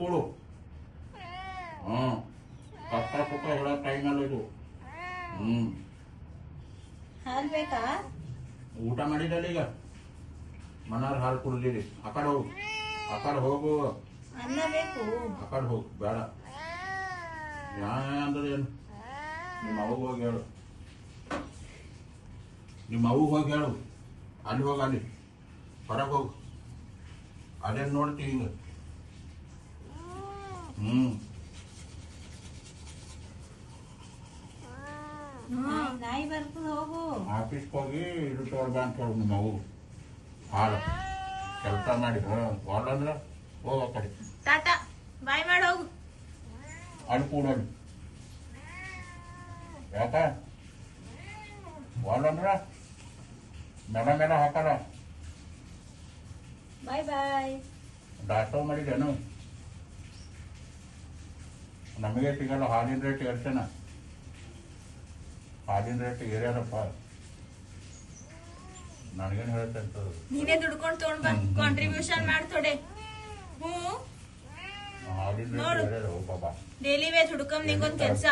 ಕೊಡು. ಕಷ್ಟ ಸುಖ ಹೇಳೋ ಟೈಮಲ್ಲ ಇದು. ಹಾಲು ಬೇಕಾ? ಊಟ ಮಾಡಿದಲ್ಲಿ ಈಗ ಮನಾರ್ ಹಾಲು ಕುಡ್ದಿರಿ. ಆ ಕಡೆ ಹೋಗು, ಆ ಕಡೆ ಹೋಗು. ಅನ್ನ ಬೇಕು. ಆ ಕಡೆ ಹೋಗು, ಬೇಡ. ಅಂದ್ರೆ ಏನು? ನಿಮ್ಮ ಅವ್ಗೆ ಹೋಗಿ ಹೇಳು, ನಿಮ್ಮ ಅವ್ಗೆ ಹೋಗಿ ಹೇಳು. ಅಲ್ಲಿ ಹೋಗಿ, ಅಲ್ಲಿ ಹೊರಗೆ ಹೋಗು. ಅದೇನು ನೋಡ್ತಿ ಹಿಂಗ? ನಾಯಿ ಬರ್ತದ, ಹೋಗು. ಆಫೀಸ್ಗೆ ಹೋಗಿ ಇದು ತೋರ್ಬ ಅಂತ ಹೇಳು ನಿಮ್ಮ ಅವ್ವು. ಹಾಲು ಕೆಲಸ ಮಾಡಿ ಹೊರಡ್ರೆ ಹೋಗ ಆ ಕಡೆ. ಟಾಟಾ ಬಾಯ್ ಮಾಡಿ ಹೋಗು. ಅಲ್ಲಿ ಕೂಡಲ್ಲಿ ಯಾಕ ಹೊರಡ್ರ ಮೇಲೆ ಮೇಲೆ ಹಾಕಲ್ಲ. ಬಾಯ್ ಬಾಯ್. ಡಾಕ್ಟರ್ ಮಾಡಿದ್ದೇನು? ನಮಗೆ ಸಿಗಲ್ಲ ಹಾಲಿನ ರೇಟ್ ಏರ್ಸೇನ. ಹಾಲಿನ ರೇಟ್ ಏರ್ಯಾರಪ್ಪ. ನನಗೇನು ಹೇಳ್ತೆ ಅಂತ ನೀನೇ ದುಡ್ಕೊಂಡು ತಗೊಂಡ್ ಬಂದ್ ಕಾಂಟ್ರಿಬ್ಯೂಷನ್ ಮಾಡಿ ಥೋಡೆ. ಹಾಲಿನ ರೇಟ್ ಏರ್ಯಾರ ಬಾಬಾ. ಡೈಲಿ ವೇಜ್ ಹುಡ್ಕಮ್ ನಿಂಗೊಂದ್ ಕೆಲ್ಸ.